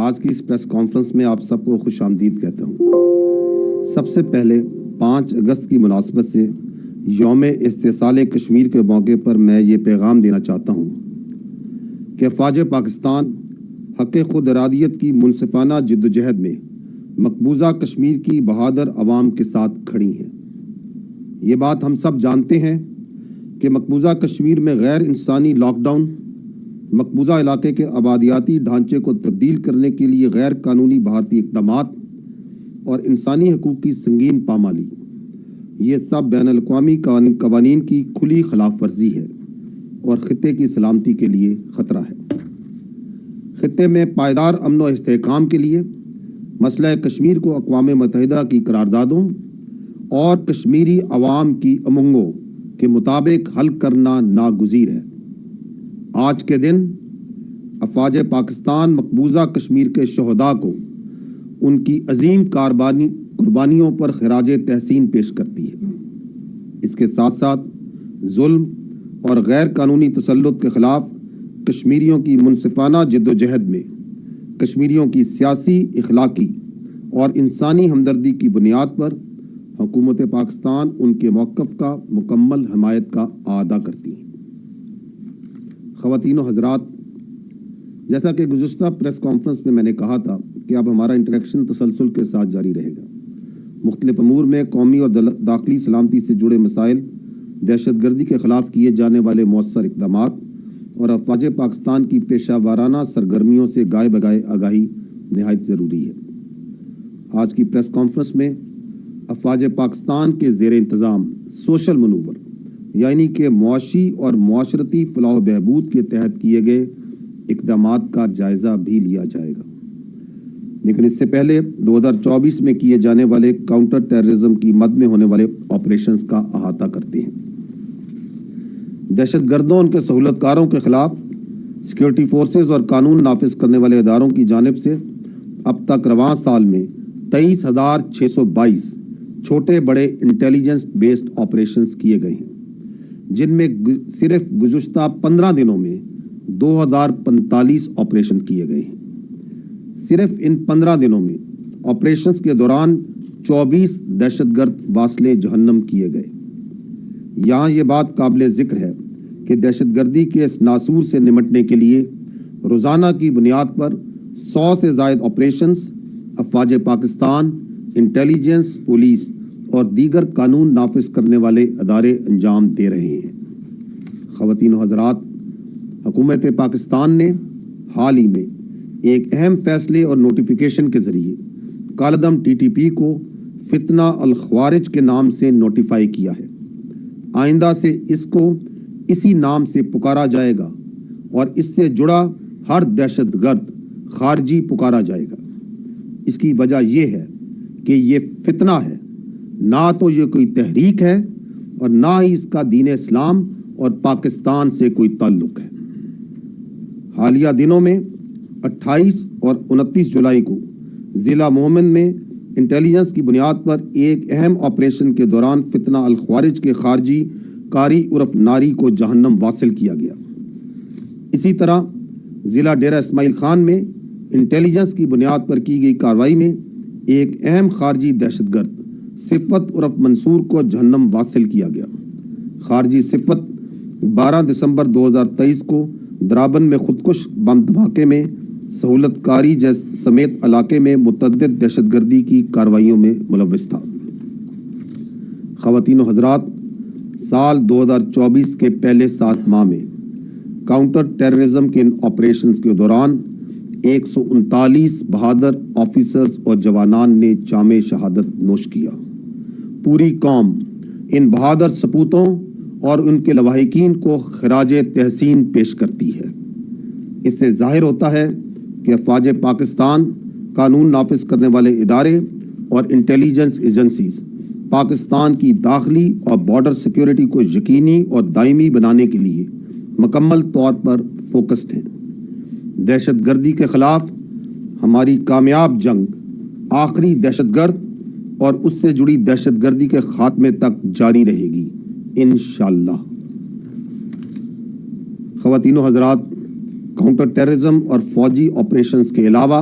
آج کی اس press conference میں آپ سب کو خوش آمدید کہتا ہوں۔ سب سے پہلے 5 اگست کی مناسبت سے یوم استحصال کشمیر کے موقع پر میں یہ پیغام دینا چاہتا ہوں کہ افواج پاکستان حق خود ارادیت کی منصفانہ جدوجہد میں مقبوضہ کشمیر کی بہادر عوام کے ساتھ کھڑی ہیں۔ یہ بات ہم سب جانتے ہیں کہ مقبوضہ کشمیر میں غیر انسانی لاک ڈاؤن، مقبوضہ علاقے کے آبادیاتی ڈھانچے کو تبدیل کرنے کے لیے غیر قانونی بھارتی اقدامات اور انسانی حقوق کی سنگین پامالی، یہ سب بین الاقوامی قوانین کی کھلی خلاف ورزی ہے اور خطے کی سلامتی کے لیے خطرہ ہے۔ خطے میں پائیدار امن و استحکام کے لیے مسئلہ کشمیر کو اقوام متحدہ کی قراردادوں اور کشمیری عوام کی امنگوں کے مطابق حل کرنا ناگزیر ہے۔ آج کے دن افواج پاکستان مقبوضہ کشمیر کے شہداء کو ان کی عظیم قربانیوں پر خراج تحسین پیش کرتی ہے۔ اس کے ساتھ ساتھ ظلم اور غیر قانونی تسلط کے خلاف کشمیریوں کی منصفانہ جدوجہد میں کشمیریوں کی سیاسی، اخلاقی اور انسانی ہمدردی کی بنیاد پر حکومت پاکستان ان کے موقف کا مکمل حمایت کا اعادہ کرتی ہے۔ خواتین و حضرات، جیسا کہ گزشتہ پریس کانفرنس میں نے کہا تھا کہ اب ہمارا انٹریکشن تسلسل کے ساتھ جاری رہے گا۔ مختلف امور میں قومی اور داخلی سلامتی سے جڑے مسائل، دہشت گردی کے خلاف کیے جانے والے مؤثر اقدامات اور افواج پاکستان کی پیشہ ورانہ سرگرمیوں سے گائے بگائے آگاہی نہایت ضروری ہے۔ آج کی پریس کانفرنس میں افواج پاکستان کے زیر انتظام سوشل منور یعنی کہ معاشی اور معاشرتی فلاح و بہبود کے تحت کیے گئے اقدامات کا جائزہ بھی لیا جائے گا، لیکن اس سے پہلے 2024 میں کیے جانے والے کاؤنٹر ٹیررزم کی مد میں ہونے والے آپریشنز کا احاطہ کرتے ہیں۔ دہشت گردوں ان کے سہولت کاروں کے خلاف سیکیورٹی فورسز اور قانون نافذ کرنے والے اداروں کی جانب سے اب تک رواں سال میں 23,622 چھوٹے بڑے انٹیلیجنس بیسڈ آپریشنز کیے گئے ہیں، جن میں صرف گزشتہ 15 دنوں میں 2045 آپریشن کیے گئے ہیں۔ صرف ان 15 دنوں میں آپریشنز کے دوران 24 دہشت گرد واصلے جہنم کیے گئے۔ یہاں یہ بات قابل ذکر ہے کہ دہشت گردی کے اس ناسور سے نمٹنے کے لیے روزانہ کی بنیاد پر 100 سے زائد آپریشنز افواج پاکستان، انٹیلیجنس، پولیس اور دیگر قانون نافذ کرنے والے ادارے انجام دے رہے ہیں۔ خواتین و حضرات، حکومت پاکستان نے حال ہی میں ایک اہم فیصلے اور نوٹیفیکیشن کے ذریعے کالعدم TTP کو فتنہ الخوارج کے نام سے نوٹیفائی کیا ہے۔ آئندہ سے اس کو اسی نام سے پکارا جائے گا اور اس سے جڑا ہر دہشت گرد خارجی پکارا جائے گا۔ اس کی وجہ یہ ہے کہ یہ فتنہ ہے، نہ تو یہ کوئی تحریک ہے اور نہ ہی اس کا دین اسلام اور پاکستان سے کوئی تعلق ہے۔ حالیہ دنوں میں 28 اور 29 جولائی کو ضلع مومن میں انٹیلیجنس کی بنیاد پر ایک اہم آپریشن کے دوران فتنہ الخوارج کے خارجی قاری عرف ناری کو جہنم واصل کیا گیا۔ اسی طرح ضلع ڈیرہ اسماعیل خان میں انٹیلیجنس کی بنیاد پر کی گئی کارروائی میں ایک اہم خارجی دہشت گرد صفت عرف منصور کو جہنم واصل کیا گیا۔ خارجی صفت 12 دسمبر 2023 کو درابن میں خودکش بم دھماکے میں سہولت کاری سمیت علاقے میں متعدد دہشت گردی کی کارروائیوں میں ملوث تھا۔ خواتین و حضرات، سال 2024 کے پہلے 7 ماہ میں کاؤنٹر ٹیررزم کے ان آپریشنز کے دوران 139 بہادر آفیسرز اور جوانان نے جام شہادت نوش کیا۔ پوری قوم ان بہادر سپوتوں اور ان کے لواحقین کو خراج تحسین پیش کرتی ہے۔ اس سے ظاہر ہوتا ہے کہ افواج پاکستان، قانون نافذ کرنے والے ادارے اور انٹیلیجنس ایجنسیز پاکستان کی داخلی اور بارڈر سیکیورٹی کو یقینی اور دائمی بنانے کے لیے مکمل طور پر فوکسڈ ہیں۔ دہشت گردی کے خلاف ہماری کامیاب جنگ آخری دہشت گرد اور اس سے جڑی دہشت گردی کے خاتمے تک جاری رہے گی انشاءاللہ۔ خواتین و حضرات، کاؤنٹر ٹیررزم اور فوجی آپریشنز کے علاوہ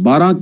12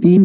3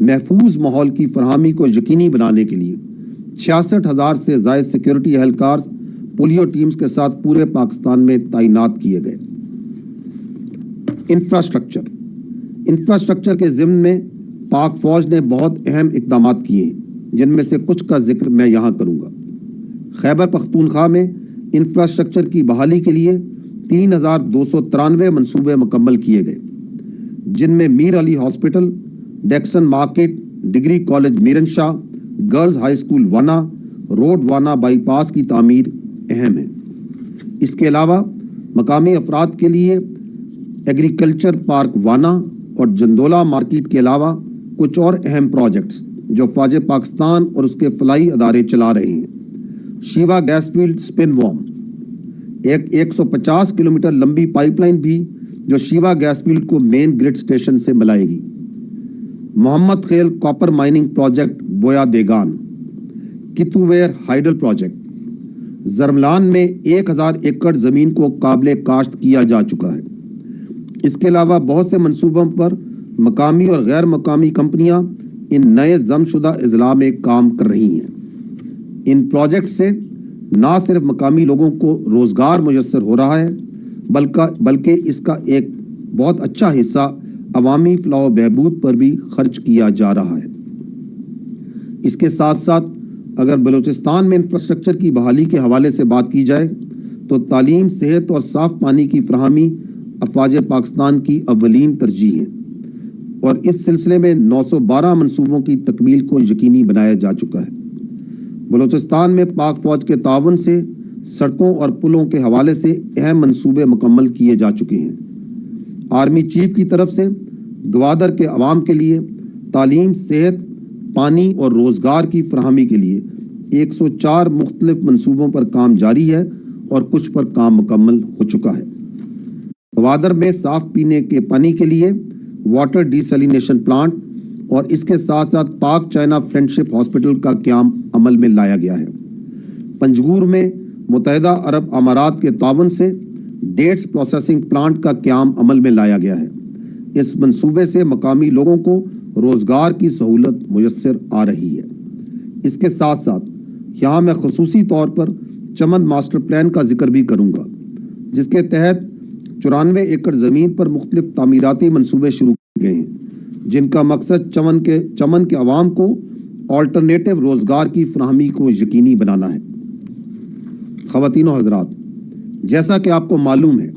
محفوظ ماحول کی فراہمی کو یقینی بنانے کے لیے 66,000 سے زائد سیکیورٹی اہلکار پولیو ٹیمز کے ساتھ پورے پاکستان میں تعینات کیے گئے۔ انفراسٹرکچر کے ضمن میں پاک فوج نے بہت اہم اقدامات کیے ہیں، جن میں سے کچھ کا ذکر میں یہاں کروں گا۔ خیبر پختونخوا میں انفراسٹرکچر کی بحالی کے لیے 3,293 منصوبے مکمل کیے گئے، جن میں Mir Ali hospital, Dixon market, degree college Miran Shah, girls high school Wana, road Wana bypass کی تعمیر اہم ہے۔ اس کے علاوہ مقامی افراد کے لیے ایگریکلچر پارک وانا اور جندولا مارکیٹ کے علاوہ کچھ اور اہم پروجیکٹس جو فوج پاکستان اور اس کے فلاحی ادارے چلا رہے ہیں۔ شیوا گیس فیلڈ سپن وارم، ایک 150 کلومیٹر لمبی پائپ لائن بھی جو شیوا گیس فیلڈ کو مین گرڈ سٹیشن سے ملائے گی۔ Muhammad Khel copper mining project Boya Degan, کتوویر ہائیڈل پروجیکٹ، زرملان میں 1,000 ایکڑ زمین کو قابل کاشت کیا جا چکا ہے۔ اس کے علاوہ بہت سے منصوبوں پر مقامی اور غیر مقامی کمپنیاں ان نئے ضم شدہ اضلاع میں کام کر رہی ہیں۔ ان پروجیکٹ سے نہ صرف مقامی لوگوں کو روزگار میسر ہو رہا ہے بلکہ اس کا ایک بہت اچھا حصہ عوامی فلاح و بہبود پر بھی خرچ کیا جا رہا ہے۔ اس کے ساتھ ساتھ اگر بلوچستان میں انفراسٹرکچر کی بحالی کے حوالے سے بات کی جائے تو تعلیم، صحت اور صاف پانی کی فراہمی افواج پاکستان کی اولین ترجیح ہے، اور اس سلسلے میں 912 منصوبوں کی تکمیل کو یقینی بنایا جا چکا ہے۔ بلوچستان میں پاک فوج کے تعاون سے سڑکوں اور پلوں کے حوالے سے اہم منصوبے مکمل کیے جا چکے ہیں۔ آرمی چیف کی طرف سے گوادر کے عوام کے لیے تعلیم، صحت، پانی اور روزگار کی فراہمی کے لیے 104 مختلف منصوبوں پر کام جاری ہے اور کچھ پر کام مکمل ہو چکا ہے۔ گوادر میں صاف پینے کے پانی کے لیے واٹر ڈیسیلینیشن پلانٹ اور اس کے ساتھ ساتھ پاک چائنا فرینڈشپ ہاسپٹل کا قیام عمل میں لایا گیا ہے۔ پنجگور میں متحدہ عرب امارات کے تعاون سے ڈیٹس پروسیسنگ پلانٹ کا قیام عمل میں لایا گیا ہے۔ اس منصوبے سے مقامی لوگوں کو روزگار کی سہولت میسر آ رہی ہے۔ اس کے ساتھ ساتھ یہاں میں خصوصی طور پر چمن ماسٹر پلان کا ذکر بھی کروں گا، جس کے تحت 94 ایکڑ زمین پر مختلف تعمیراتی منصوبے شروع کیے گئے ہیں، جن کا مقصد چمن کے عوام کو آلٹرنیٹو روزگار کی فراہمی کو یقینی بنانا ہے۔ خواتین و حضرات، جیسا کہ آپ کو معلوم ہے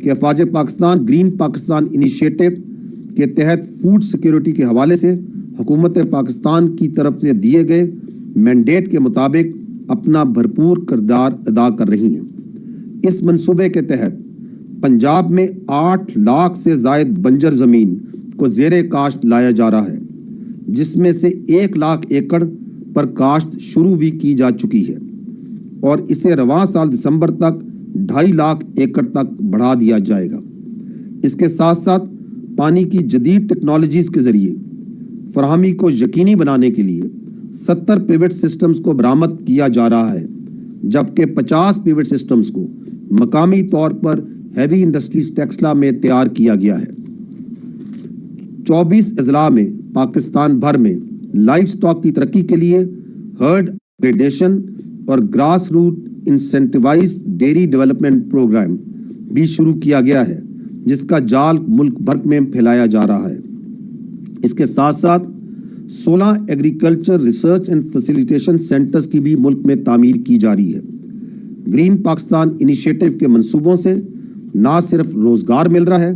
کہ افواج پاکستان گرین پاکستان انیشیٹو کے تحت فوڈ سیکیورٹی کے حوالے سے حکومت پاکستان کی طرف سے دیے گئے مینڈیٹ کے مطابق اپنا بھرپور کردار ادا کر رہی ہیں۔ اس منصوبے کے تحت پنجاب میں 8 لاکھ سے زائد بنجر زمین کو زیر کاشت لایا جا رہا ہے، جس میں سے 1 لاکھ ایکڑ پر کاشت شروع بھی کی جا چکی ہے، اور اسے رواں سال دسمبر تک 2.5 لاکھ ایکڑ تک بڑھا دیا جائے گا۔ اس کے ساتھ ساتھ پانی کی جدید ٹیکنالوجیز کے ذریعے فراہمی کو یقینی بنانے کے لیے 70 پیوٹ سسٹمز کو برآمد کیا جا رہا ہے، جبکہ 50 پیوٹ سسٹمز کو مقامی طور پر ہیوی انڈسٹریز ٹیکسلا میں تیار کیا گیا ہے۔ 24 اضلاع میں پاکستان بھر میں لائف سٹاک کی ترقی کے لیے ہرڈ اپگریڈیشن اور grass root incentivised dairy development programme بھی شروع کیا گیا ہے، جس کا جال ملک بھر میں پھیلایا جا رہا ہے۔ اس کے ساتھ ساتھ 16 agriculture research and facilitation centres کی بھی ملک میں تعمیر کی جا رہی ہے۔ گرین پاکستان انیشیٹو کے منصوبوں سے نہ صرف روزگار مل رہا ہے،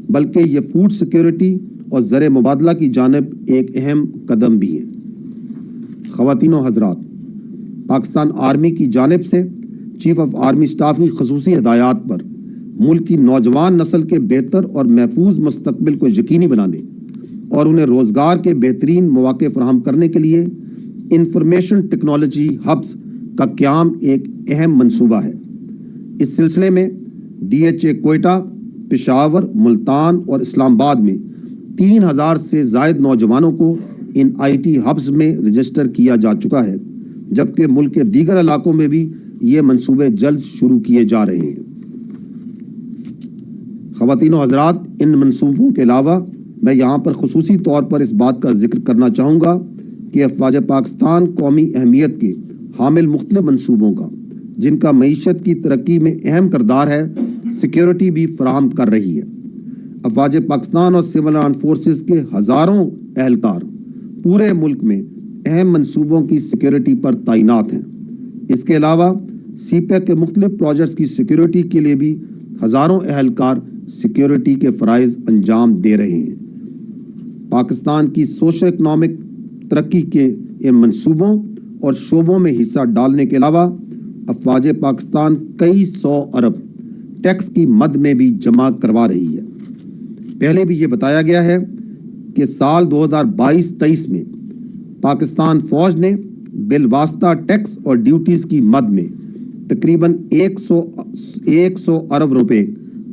بلکہ یہ فوڈ سیکیورٹی اور زر مبادلہ کی جانب ایک اہم قدم بھی ہے۔ خواتین و حضرات، پاکستان آرمی کی جانب سے چیف آف آرمی اسٹاف کی خصوصی ہدایات پر ملک کی نوجوان نسل کے بہتر اور محفوظ مستقبل کو یقینی بنانے اور انہیں روزگار کے بہترین مواقع فراہم کرنے کے لیے انفارمیشن ٹیکنالوجی ہبس کا قیام ایک اہم منصوبہ ہے۔ اس سلسلے میں DHA کوئٹہ، پشاور، ملتان اور اسلام آباد میں 3000 سے زائد نوجوانوں کو ان IT ہبس میں رجسٹر کیا جا چکا ہے، جبکہ ملک کے دیگر علاقوں میں بھی یہ منصوبے جلد شروع کیے جا رہے ہیں۔ خواتین و حضرات، ان منصوبوں کے علاوہ میں یہاں پر خصوصی طور پر اس بات کا ذکر کرنا چاہوں گا کہ افواج پاکستان قومی اہمیت کے حامل مختلف منصوبوں کا، جن کا معیشت کی ترقی میں اہم کردار ہے، سیکیورٹی بھی فراہم کر رہی ہے۔ افواج پاکستان اور سول آرمڈ فورسز کے ہزاروں اہلکار پورے ملک میں اہم منصوبوں کی سیکیورٹی پر تعینات ہیں۔ اس کے علاوہ سی پیک کے مختلف پروجیکٹس کی سیکیورٹی کے لیے بھی ہزاروں اہلکار سیکیورٹی کے فرائض انجام دے رہے ہیں۔ پاکستان کی سوشو اکنامک ترقی کے ان منصوبوں اور شعبوں میں حصہ ڈالنے کے علاوہ افواج پاکستان کئی 100 ارب ٹیکس کی مد میں بھی جمع کروا رہی ہے۔ پہلے بھی یہ بتایا گیا ہے کہ سال 2022-23 میں پاکستان فوج نے بالواسطہ ٹیکس اور ڈیوٹیز کی مد میں تقریباً 100 ارب روپے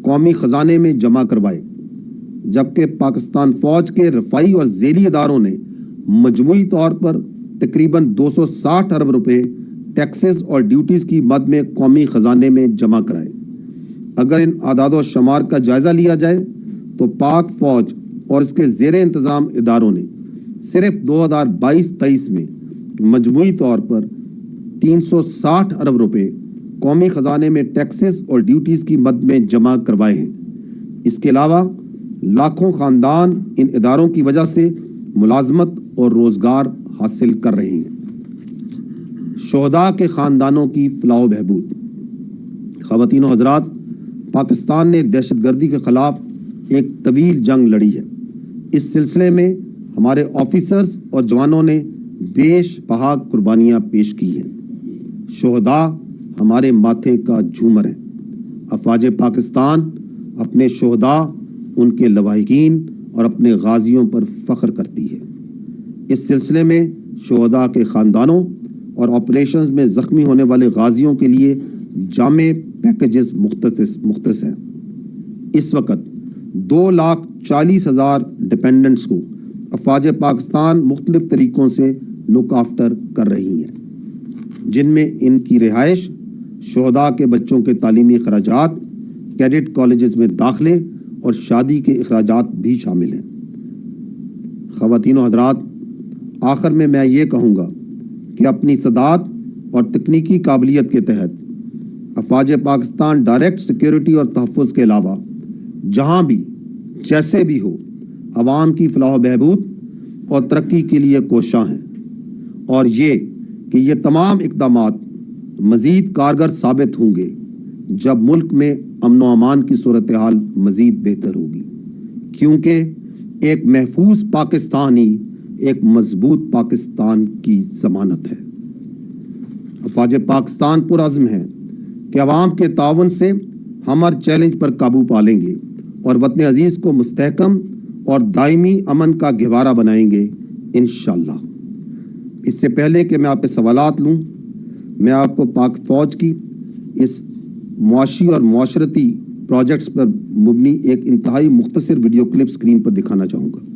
قومی خزانے میں جمع کروائے، جبکہ پاکستان فوج کے رفائی اور ذیلی اداروں نے مجموعی طور پر تقریباً 260 ارب روپے ٹیکسز اور ڈیوٹیز کی مد میں قومی خزانے میں جمع کرائے۔ اگر ان اعداد و شمار کا جائزہ لیا جائے تو پاک فوج اور اس کے زیر انتظام اداروں نے صرف 2022-23 میں مجموعی طور پر 360 ارب روپے قومی خزانے میں ٹیکسز اور ڈیوٹیز کی مد میں جمع کروائے ہیں۔ اس کے علاوہ لاکھوں خاندان ان اداروں کی وجہ سے ملازمت اور روزگار حاصل کر رہے ہیں۔ شہداء کے خاندانوں کی فلاح و بہبود۔ خواتین و حضرات، پاکستان نے دہشت گردی کے خلاف ایک طویل جنگ لڑی ہے۔ اس سلسلے میں ہمارے آفیسرز اور جوانوں نے بیش بہا قربانیاں پیش کی ہیں۔ شہداء ہمارے ماتھے کا جھومر ہیں۔ افواج پاکستان اپنے شہداء، ان کے لواحقین اور اپنے غازیوں پر فخر کرتی ہے۔ اس سلسلے میں شہداء کے خاندانوں اور آپریشنز میں زخمی ہونے والے غازیوں کے لیے جامع پیکیجز مختص ہیں۔ اس وقت 2,40,000 ڈپینڈنٹس کو افواج پاکستان مختلف طریقوں سے لک آفٹر کر رہی ہیں، جن میں ان کی رہائش، شہداء کے بچوں کے تعلیمی اخراجات، کیڈٹ کالجز میں داخلے اور شادی کے اخراجات بھی شامل ہیں۔ خواتین و حضرات، آخر میں یہ کہوں گا کہ اپنی صداعت اور تکنیکی قابلیت کے تحت افواج پاکستان ڈائریکٹ سیکیورٹی اور تحفظ کے علاوہ جہاں بھی جیسے بھی ہو عوام کی فلاح و بہبود اور ترقی کے لیے کوشاں ہیں، اور یہ کہ یہ تمام اقدامات مزید کارگر ثابت ہوں گے جب ملک میں امن و امان کی صورتحال مزید بہتر ہوگی، کیونکہ ایک محفوظ پاکستان ہی ایک مضبوط پاکستان کی ضمانت ہے۔ افواج پاکستان پرعزم ہے کہ عوام کے تعاون سے ہم ہر چیلنج پر قابو پا لیں گے اور وطن عزیز کو مستحکم اور دائمی امن کا گہوارہ بنائیں گے انشاءاللہ۔ اس سے پہلے کہ میں آپ کے سوالات لوں، میں آپ کو پاک فوج کی اس معاشی اور معاشرتی پروجیکٹس پر مبنی ایک انتہائی مختصر ویڈیو کلپ سکرین پر دکھانا چاہوں گا۔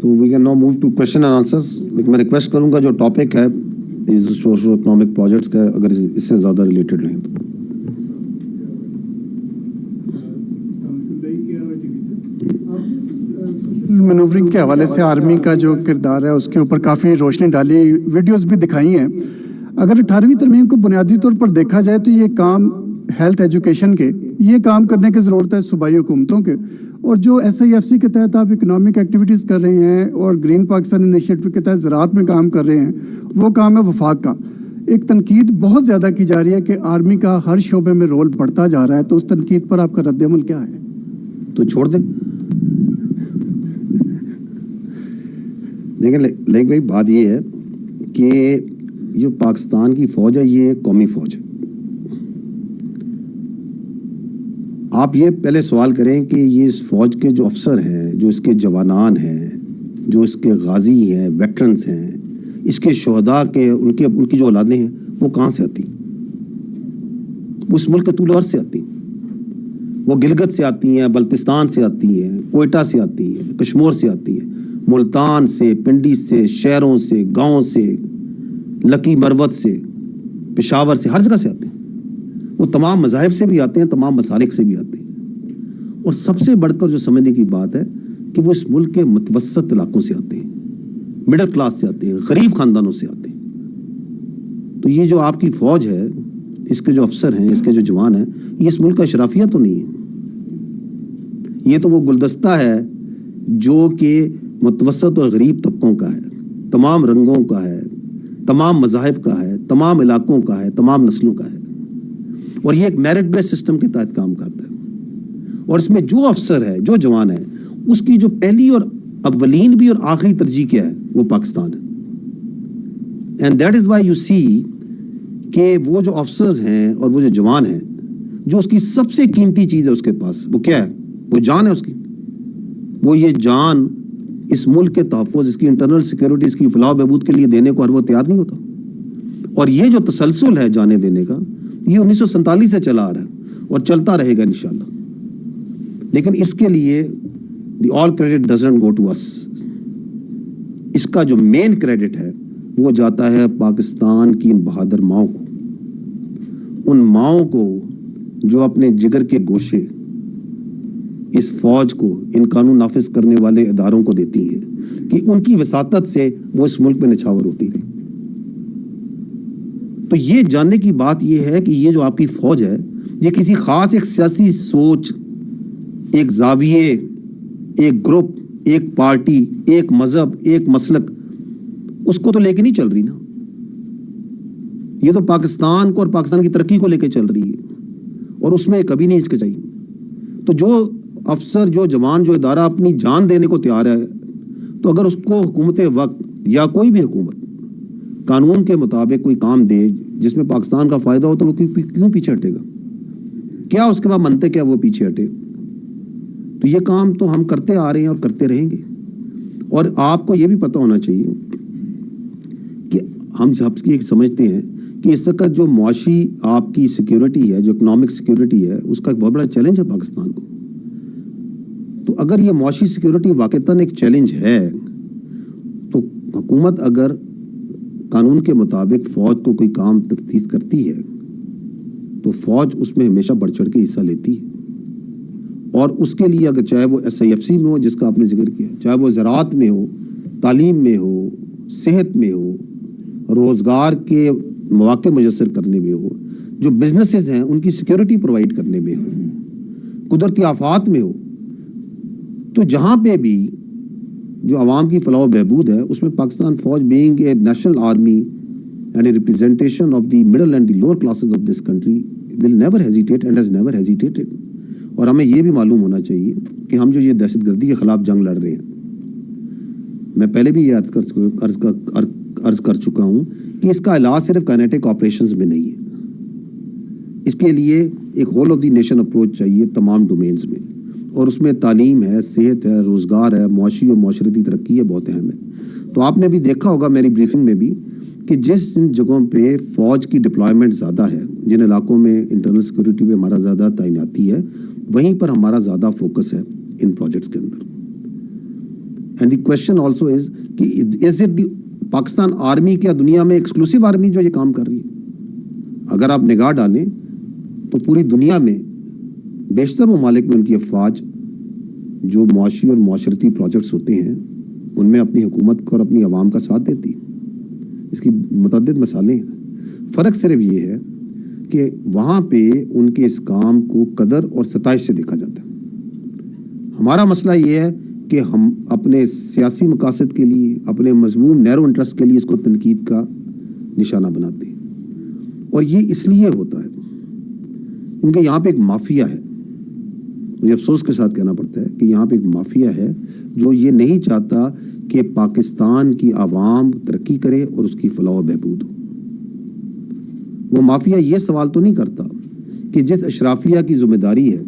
تو we can now move to question and answers. لیکن میں ریکویسٹ کروں گا جو ٹاپک ہے سوشو اکنامک پروجیکٹس کا، اگر اس سے زیادہ ریلیٹڈ رہیں تو. مینوورنگ کے حوالے سے آرمی کا جو کردار ہے اس کے اوپر کافی روشنی ڈالی، ویڈیوز بھی دکھائی ہیں. اگر 18ویں ترمیم کو بنیادی طور پر دیکھا جائے تو یہ کام ہیلتھ ایجوکیشن کے، یہ کام کرنے کی ضرورت ہے صوبائی حکومتوں کے. اور جو SIFC کے تحت آپ اکنامک ایکٹیویٹیز کر رہے ہیں اور گرین پاکستان انیشیٹو کے تحت زراعت میں کام کر رہے ہیں، وہ کام ہے وفاق کا. ایک تنقید بہت زیادہ کی جا رہی ہے کہ آرمی کا ہر شعبے میں رول بڑھتا جا رہا ہے، تو اس تنقید پر آپ کا رد عمل کیا ہے؟ تو چھوڑ دیں. دیکھیں لیک بھائی، بات یہ ہے کہ جو پاکستان کی فوج ہے یہ قومی فوج ہے. آپ یہ پہلے سوال کریں کہ یہ اس فوج کے جو افسر ہیں، جو اس کے جوانان ہیں، جو اس کے غازی ہیں، ویٹرنز ہیں، اس کے شہداء کے ان کی جو اولادیں ہیں وہ کہاں سے آتی؟ وہ اس ملک کے طول عرض سے آتی ہیں. وہ گلگت سے آتی ہیں، بلتستان سے آتی ہیں، کوئٹہ سے آتی ہیں، کشمور سے آتی ہیں، ملتان سے، پنڈی سے، شہروں سے، گاؤں سے، لکی مروت سے، پشاور سے، ہر جگہ سے آتے ہیں. وہ تمام مذاہب سے بھی آتے ہیں، تمام مسالک سے بھی آتے ہیں. اور سب سے بڑھ کر جو سمجھنے کی بات ہے کہ وہ اس ملک کے متوسط علاقوں سے آتے ہیں، مڈل کلاس سے آتے ہیں، غریب خاندانوں سے آتے ہیں. تو یہ جو آپ کی فوج ہے، اس کے جو افسر ہیں، اس کے جو جوان ہیں، یہ اس ملک کا اشرافیہ تو نہیں ہے. یہ تو وہ گلدستہ ہے جو کہ متوسط اور غریب طبقوں کا ہے، تمام رنگوں کا ہے، تمام مذاہب کا ہے، تمام علاقوں کا ہے، تمام نسلوں کا ہے. اور یہ ایک میرٹ بیس سسٹم کے تحت کام کرتا ہے. اور اس میں جو افسر ہے، جو جوان ہے، اس کی جو پہلی اور اولین بھی اور آخری ترجیح کیا ہے؟ وہ پاکستان ہے. And that is why you see کہ وہ جو افسرز ہیں اور وہ جو جوان ہیں، جو اس کی سب سے قیمتی چیز ہے اس کے پاس، وہ کیا ہے؟ وہ جان ہے اس کی. وہ یہ جان اس ملک کے تحفظ، اس کی انٹرنل سیکیورٹی، اس کی فلاح و بہبود کے لیے دینے کو ہر وہ تیار نہیں ہوتا. اور یہ جو تسلسل ہے جانے دینے کا، یہ 1947 سے چلا آ رہا ہے اور چلتا رہے گا انشاءاللہ. لیکن اس کے لیے the all credit doesn't go to us. اس کا جو مین کریڈٹ ہے وہ جاتا ہے پاکستان کی ان بہادر ماؤں کو، ان ماؤں کو جو اپنے جگر کے گوشے اس فوج کو، ان قانون نافذ کرنے والے اداروں کو دیتی ہیں کہ ان کی وساطت سے وہ اس ملک میں نچھاور ہوتی رہی. تو یہ جاننے کی بات یہ ہے کہ یہ جو آپ کی فوج ہے، یہ کسی خاص ایک سیاسی سوچ، ایک زاویے، ایک گروپ، ایک پارٹی، ایک مذہب، ایک مسلک، اس کو تو لے کے نہیں چل رہی نا. یہ تو پاکستان کو اور پاکستان کی ترقی کو لے کے چل رہی ہے، اور اس میں کبھی نہیں ہچکچائی. تو جو افسر، جو جوان، جو ادارہ اپنی جان دینے کو تیار ہے، تو اگر اس کو حکومت وقت یا کوئی بھی حکومت قانون کے مطابق کوئی کام دے جس میں پاکستان کا فائدہ ہو، تو وہ کیوں پیچھے ہٹے گا؟ کیا اس کے بعد منطق ہے وہ پیچھے ہٹے؟ تو یہ کام تو ہم کرتے آ رہے ہیں اور کرتے رہیں گے. اور آپ کو یہ بھی پتہ ہونا چاہیے کہ ہم سب کی سمجھتے ہیں کہ اس وقت جو معاشی آپ کی سیکیورٹی ہے، جو اکنامک سیکیورٹی ہے، اس کا ایک بہت بڑا چیلنج ہے پاکستان کو. تو اگر یہ معاشی سیکیورٹی واقعتاً ایک چیلنج ہے، تو حکومت اگر قانون کے مطابق فوج کو کوئی کام تفتیش کرتی ہے تو فوج اس میں ہمیشہ بڑھ چڑھ کے حصہ لیتی ہے. اور اس کے لیے اگر چاہے وہ SIFC میں ہو جس کا آپ نے ذکر کیا، چاہے وہ زراعت میں ہو، تعلیم میں ہو، صحت میں ہو، روزگار کے مواقع میسر کرنے میں ہو، جو بزنسز ہیں ان کی سیکیورٹی پرووائڈ کرنے میں ہو، قدرتی آفات میں ہو، تو جہاں پہ بھی جو عوام کی فلاح و بہبود ہے، اس میں پاکستان فوج being a national army and a representation of the middle and the lower classes of this country will never hesitate and has never hesitated. اور ہمیں یہ بھی معلوم ہونا چاہیے کہ ہم جو یہ دہشت گردی کے خلاف جنگ لڑ رہے ہیں، میں پہلے بھی یہ عرض کر چکا ہوں کہ اس کا علاج صرف کائنیٹک آپریشنز میں نہیں ہے. اس کے لیے ایک whole of the nation approach چاہیے تمام ڈومینز میں، اور اس میں تعلیم ہے، صحت ہے، روزگار ہے، معاشی اور معاشرتی ترقی ہے، بہت اہم ہے. تو آپ نے بھی دیکھا ہوگا میری بریفنگ میں بھی کہ جس جگہوں پہ فوج کی ڈپلائمنٹ زیادہ ہے، جن علاقوں میں انٹرنل سیکورٹی پہ ہمارا زیادہ تعیناتی ہے، وہیں پر ہمارا زیادہ فوکس ہے ان پروجیکٹس کے اندر. And the question also is کہ is it the Pakistan army کیا دنیا میں ایکسکلوسیو آرمی جو یہ کام کر رہی ہے؟ اگر آپ نگاہ ڈالیں تو پوری دنیا میں بیشتر ممالک میں ان کی افواج جو معاشی اور معاشرتی پروجیکٹس ہوتے ہیں ان میں اپنی حکومت کو اور اپنی عوام کا ساتھ دیتی. اس کی متعدد مثالیں ہیں. فرق صرف یہ ہے کہ وہاں پہ ان کے اس کام کو قدر اور ستائش سے دیکھا جاتا ہے. ہمارا مسئلہ یہ ہے کہ ہم اپنے سیاسی مقاصد کے لیے اپنے مضمون نیرو انٹرسٹ کے لیے اس کو تنقید کا نشانہ بناتے ہیں. اور یہ اس لیے ہوتا ہے کیونکہ یہاں پہ ایک مافیا ہے. مجھے افسوس کے ساتھ کہنا پڑتا ہے کہ یہاں پہ ایک مافیا ہے جو یہ نہیں چاہتا کہ پاکستان کی عوام ترقی کرے اور اس کی فلاح و بہبود ہو. وہ مافیا یہ سوال تو نہیں کرتا کہ جس اشرافیہ کی ذمہ داری ہے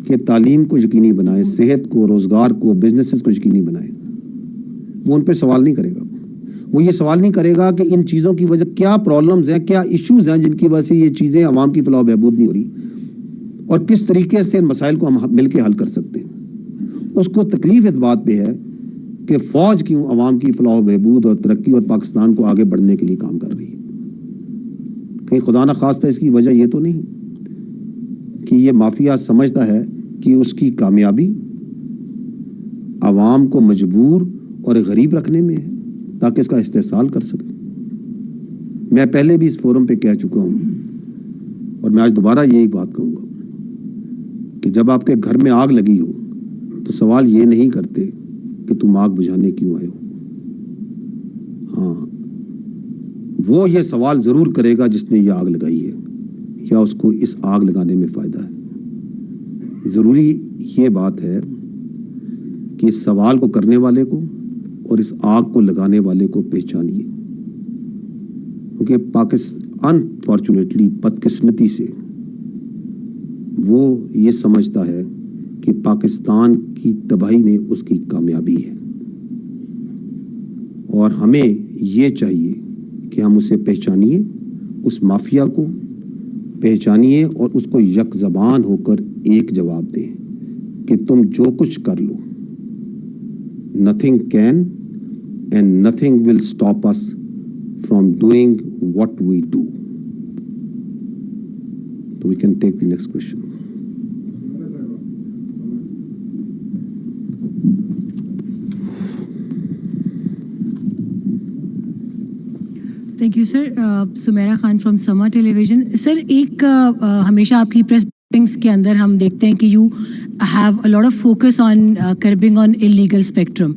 کہ تعلیم کو یقینی بنائے, صحت کو, روزگار کو, بزنسز کو یقینی بنائے, وہ ان پہ سوال نہیں کرے گا. وہ یہ سوال نہیں کرے گا کہ ان چیزوں کی وجہ کیا پرابلمز ہیں, کیا ایشوز ہیں جن کی وجہ سے یہ چیزیں عوام کی فلاح و بہبود نہیں ہو رہی, اور کس طریقے سے ان مسائل کو ہم مل کے حل کر سکتے ہیں. اس کو تکلیف اس بات پہ ہے کہ فوج کیوں عوام کی فلاح و بہبود اور ترقی اور پاکستان کو آگے بڑھنے کے لیے کام کر رہی ہے. کہیں خدا نہ خواستہ اس کی وجہ یہ تو نہیں کہ یہ مافیا سمجھتا ہے کہ اس کی کامیابی عوام کو مجبور اور غریب رکھنے میں ہے تاکہ اس کا استحصال کر سکے. میں پہلے بھی اس فورم پہ کہہ چکا ہوں اور میں آج دوبارہ یہی بات کہوں گا کہ جب آپ کے گھر میں آگ لگی ہو تو سوال یہ نہیں کرتے کہ تم آگ بجھانے کیوں آئے ہو. ہاں, وہ یہ سوال ضرور کرے گا جس نے یہ آگ لگائی ہے یا اس کو اس آگ لگانے میں فائدہ ہے. ضروری یہ بات ہے کہ اس سوال کو کرنے والے کو اور اس آگ کو لگانے والے کو پہچانیے, کیونکہ پاکستان انفارچونیٹلی بدقسمتی سے وہ یہ سمجھتا ہے کہ پاکستان کی تباہی میں اس کی کامیابی ہے, اور ہمیں یہ چاہیے کہ ہم اسے پہچانیے, اس مافیا کو پہچانیے اور اس کو یک زبان ہو کر ایک جواب دیں کہ تم جو کچھ کر لو, nothing can and nothing will stop us from doing what we do. So we can take the next question. Thank you sir. Sameera Khan from Samaa tele vision. سر, ایک ہمیشہ آپ کی پریس بریفنگس کے اندر ہم دیکھتے ہیں کہ you have a lot of focus on کربنگ on illegal spectrum,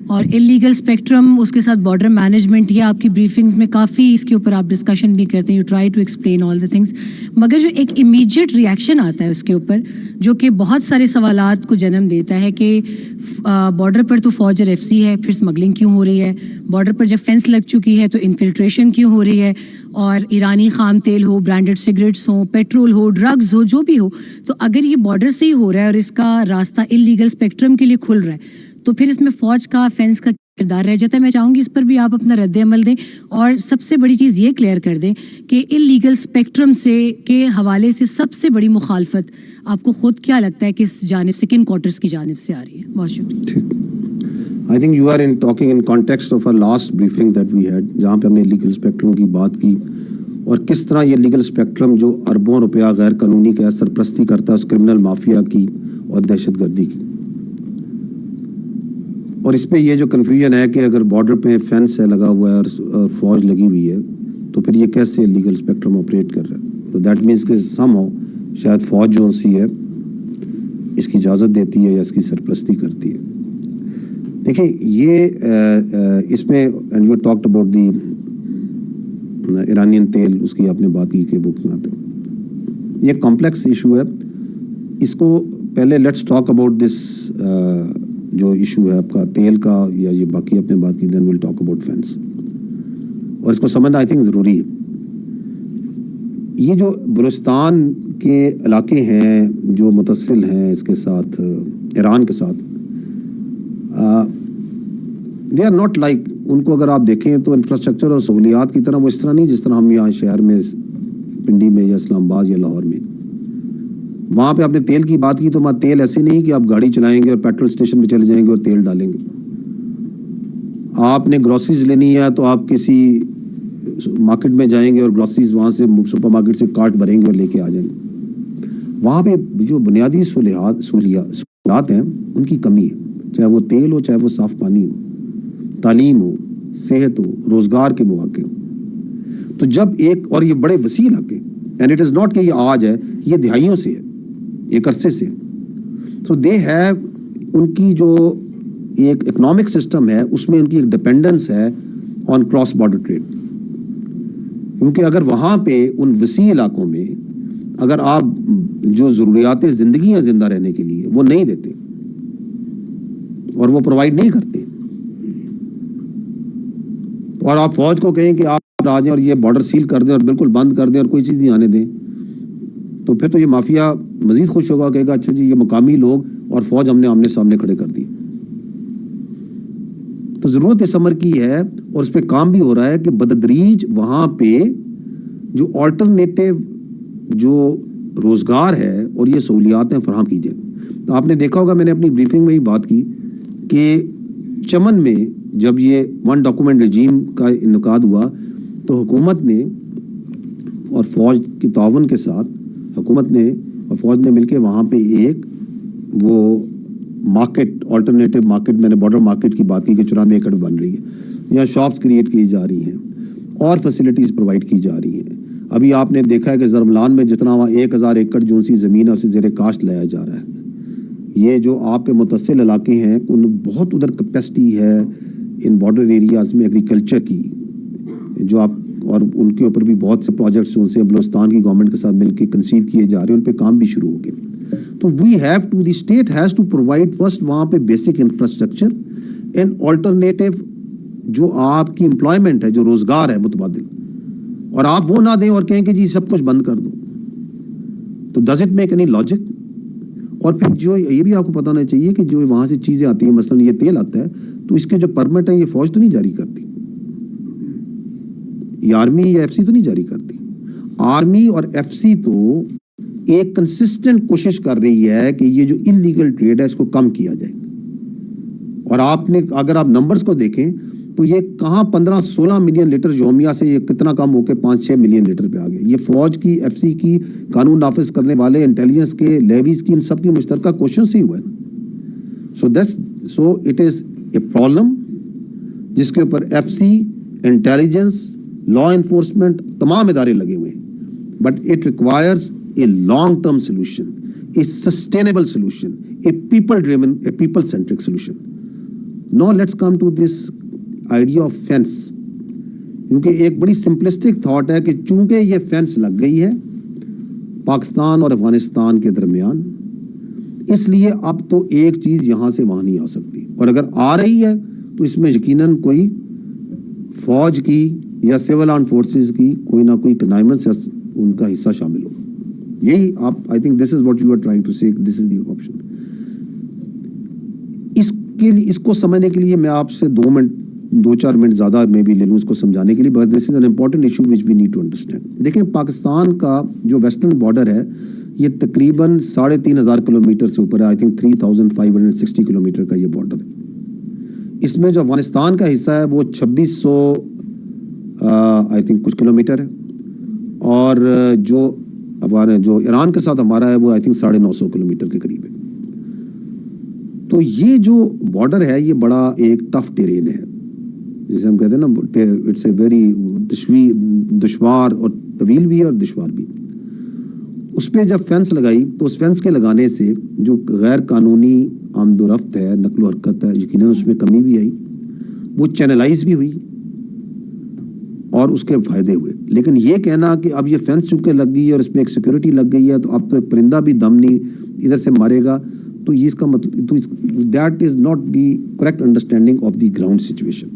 اور انلیگل اسپیکٹرم اس کے ساتھ بارڈر مینجمنٹ, یہ آپ کی بریفنگس میں کافی اس کے اوپر آپ ڈسکشن بھی کرتے ہیں, you try to explain all the things. مگر جو ایک امیجیٹ ریئیکشن آتا ہے اس کے اوپر جو کہ بہت سارے سوالات کو جنم دیتا ہے کہ بارڈر پر تو فوج اور ایف سی ہے, پھر اسمگلنگ کیوں ہو رہی ہے, بارڈر پر جب فینس لگ چکی ہے تو انفلٹریشن کیوں ہو رہی ہے, اور ایرانی خام تیل ہو, برانڈڈ سگریٹس ہوں, پیٹرول ہو, ڈرگز ہو, جو بھی ہو, تو اگر یہ بارڈر سے ہی ہو رہا ہے اور اس کا راستہ انلیگل اسپیکٹرم کے لیے کھل رہا ہے تو پھر اس میں فوج کا, فینس کا کردار رہ جاتا ہے. میں چاہوں گی اس پر بھی آپ اپنا رد عمل دیں, اور سب سے بڑی چیز یہ کلیئر کر دیں کہ انلیگل اسپیکٹرم سے کے حوالے سے سب سے بڑی مخالفت آپ کو خود کیا لگتا ہے کہ اس جانب سے, کن کوارٹرز کی جانب سے آ رہی ہے؟ بہت شکریہ. I think you are talking in context of our last briefing that we had, جہاں پہ ہم نے لیگل اسپیکٹرم کی بات کی اور کس طرح یہ لیگل اسپیکٹرم جو اربوں روپیہ غیر قانونی کا سرپرستی کرتا ہے اس کرمنل مافیا کی اور دہشت گردی کی. اور اس پہ یہ جو کنفیوژن ہے کہ اگر بارڈر پہ فینس ہے لگا ہوا ہے اور فوج لگی ہوئی ہے تو پھر یہ کیسے لیگل اسپیکٹرم آپریٹ کر رہا ہے. تو دیٹ مینس کہ سم ہو شاید فوج جو سی ہے اس کی اجازت دیتی ہے یا اس کی سرپرستی کرتی ہے. دیکھیں یہ اس میں and you talked about the Iranian تیل, اس کی آپ نے بات کی کہ وہ کیوں آتے ہیں. یہ کمپلیکس ایشو ہے. اس کو پہلے لیٹس ٹاک اباؤٹ دس جو ایشو ہے آپ کا تیل کا, یا یہ باقی آپ نے بات کی, دین ول ٹاک اباؤٹ فینس. اور اس کو سمجھنا آئی تھنک ضروری ہے. یہ جو بلوچستان کے علاقے ہیں جو متصل ہیں اس کے ساتھ ایران کے ساتھ, دے آر ناٹ لائک, ان کو اگر آپ دیکھیں تو انفراسٹرکچر اور سہولیات کی طرح وہ اس طرح نہیں جس طرح ہم یہاں شہر میں پنڈی میں یا اسلام آباد یا لاہور میں. وہاں پہ آپ نے تیل کی بات کی تو وہاں تیل ایسے نہیں کہ آپ گاڑی چلائیں گے اور پیٹرول اسٹیشن پہ چلے جائیں گے اور تیل ڈالیں گے. آپ نے گروسریز لینی ہے تو آپ کسی مارکیٹ میں جائیں گے اور گروسریز وہاں سے سپر مارکیٹ سے کارٹ بھریں گے اور لے کے آ جائیں گے. وہاں پہ جو بنیادی سہولیات ہیں ان کی کمی ہے, چاہے وہ تیل ہو, چاہے وہ صاف پانی ہو, تعلیم ہو, صحت ہو, روزگار کے مواقع ہو. تو جب ایک, اور یہ بڑے وسیع علاقے, اینڈ اٹ از ناٹ کہ یہ آج ہے, یہ دہائیوں سے ہے, ایک عرصے سے. سو دے ہیو, ان کی جو ایک اکنامک سسٹم ہے اس میں ان کی ایک ڈپینڈنس ہے آن کراس بارڈر ٹریڈ. کیونکہ اگر وہاں پہ ان وسیع علاقوں میں اگر آپ جو ضروریات زندگی ہیں زندہ رہنے کے لیے وہ نہیں دیتے اور وہ پرووائڈ نہیں کرتے, اور آپ فوج کو کہیں کہ آپ آ جائیں اور یہ بارڈر سیل کر دیں اور بالکل بند کر دیں اور کوئی چیز نہیں آنے دیں, تو پھر تو یہ مافیا مزید خوش ہوگا, کہے گا اچھا جی یہ مقامی لوگ اور فوج ہم نے آمنے سامنے کھڑے کر دی. تو ضرورت اس امر کی ہے اور اس پہ کام بھی ہو رہا ہے کہ بتدریج وہاں پہ جو آلٹرنیٹو جو روزگار ہے اور یہ سہولیاتیں فراہم کی جائیں. تو آپ نے دیکھا ہوگا, میں نے اپنی بریفنگ میں ہی بات کی کہ چمن میں جب یہ ون ڈاکومنٹ رجیم کا انعقاد ہوا تو حکومت نے اور فوج کے تعاون کے ساتھ حکومت نے اور فوج نے مل کے وہاں پہ ایک وہ مارکیٹ, آلٹرنیٹو مارکیٹ, میں نے بارڈر مارکیٹ کی بات کی کہ 94 ایکڑ بن رہی ہے, یہاں شاپس کریٹ کی جا رہی ہیں اور فیسلٹیز پرووائڈ کی جا رہی ہیں. ابھی آپ نے دیکھا ہے کہ زرملان میں جتنا وہاں 1000 ایکڑ جو سی زمین ہے اسے زیر کاشت لایا جا رہا ہے. یہ جو آپ کے متصل علاقے ہیں ان بہت ادھر کیپیسٹی ہے ان بارڈر ایریاز میں ایگریکلچر کی, جو آپ, اور ان کے اوپر بھی بہت سے پروجیکٹس ان سے بلوچستان کی گورنمنٹ کے ساتھ مل کے کنسیو کیے جا رہے ہیں, ان پہ کام بھی شروع ہو گئے. تو we have to, the state has to provide first وہاں پہ بیسک انفراسٹرکچر اینڈ آلٹرنیٹو جو آپ کی امپلائمنٹ ہے, جو روزگار ہے متبادل, اور آپ وہ نہ دیں اور کہیں کہ جی سب کچھ بند کر دو. تو does it make any logic? اور پھر جو یہ بھی آپ کو پتہ ہونا چاہیے کہ جو وہاں سے چیزیں آتی ہیں, مثلا یہ تیل آتا ہے تو اس کے جو پرمٹ ہیں یہ فوج تو نہیں جاری کرتی, یہ آرمی یا ایف سی تو نہیں جاری کرتی. آرمی اور ایف سی تو ایک کنسسٹنٹ کوشش کر رہی ہے کہ یہ جو انلیگل ٹریڈ ہے اس کو کم کیا جائے. اور آپ نے اگر آپ نمبرز کو دیکھیں تو یہ کہاں 15-16 ملین لیٹر یومیہ سے یہ کتنا کم ہو کے 5-6 ملین لیٹر پہ آ گیا. یہ فوج کی, ایف سی کی, قانون نافذ کرنے والے, انٹیلیجنس کے, لیویز کی, ان سب کی مشترکہ کوششوں سے ہی ہوا ہے. So it is a problem جس کے اوپر F C, intelligence, law enforcement, تمام ادارے لگے ہوئے ہیں. But it requires a long-term solution, a sustainable solution, a people-driven, a people-centric solution. Now let's come to this idea of fence. کیونکہ ایک بڑی simplistic thought ہے کہ چونکہ یہ fence لگ گئی ہے پاکستان اور افغانستان کے درمیان, اس لیے اب تو ایک چیز یہاں سے وہاں نہیں آ سکتی, اور اگر آ رہی ہے تو اس میں یقیناً کوئی فوج کی یا سول آرم فورسز کی کوئی نہ کوئی کنائمنس ان کا حصہ شامل ہوگا. یہی آپ, I think this is what you are trying to say, this is the option. اس کے لیے, اس کو سمجھنے کے لیے میں آپ سے 2-4 منٹ زیادہ میں بھی لے لوں اس کو سمجھانے کے لیے, but this is an important issue which we need to understand. دیکھیں پاکستان کا جو ویسٹرن بارڈر ہے یہ تقریباً 3500 کلومیٹر سے اوپر ہے, آئی تھنک 3560 کلومیٹر کا یہ بارڈر ہے. اس میں جو افغانستان کا حصہ ہے وہ 2600 آئی تھنک کچھ کلومیٹر ہے, اور جو ایران کے ساتھ ہمارا ہے وہ آئی تھنک 950 کلومیٹر کے قریب ہے. تو یہ جو بارڈر ہے یہ بڑا ایک ٹف ٹیرین ہے, جسے ہم کہتے ہیں نا, اٹس اے ویری دشوار اور طویل بھی ہے اور دشوار بھی. اس پہ جب فینس لگائی تو اس فینس کے لگانے سے جو غیر قانونی آمد و رفت ہے, نقل و حرکت ہے, یقیناً اس میں کمی بھی آئی, وہ چینلائز بھی ہوئی اور اس کے فائدے ہوئے. لیکن یہ کہنا کہ اب یہ فینس چونکہ لگ گئی اور اس میں ایک سیکورٹی لگ گئی ہے تو اب تو ایک پرندہ بھی دم نہیں ادھر سے مارے گا, تو یہ اس کا مطلب, that is not the correct understanding of the ground situation.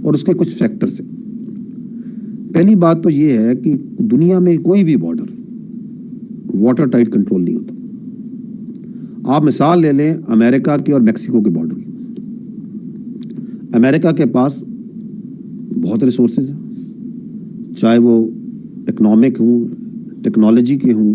اور اس کے کچھ فیکٹرس ہیں. پہلی بات تو یہ ہے کہ دنیا میں کوئی بھی بارڈر واٹر ٹائٹ کنٹرول نہیں ہوتا. آپ مثال لے لیں امریکہ کے اور میکسیکو کے بارڈر کی. امریکہ کے پاس بہت ریسورسز ہیں, چاہے وہ اکنامک ہوں, ٹیکنالوجی کے ہوں,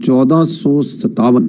1457,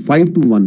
5 to 1,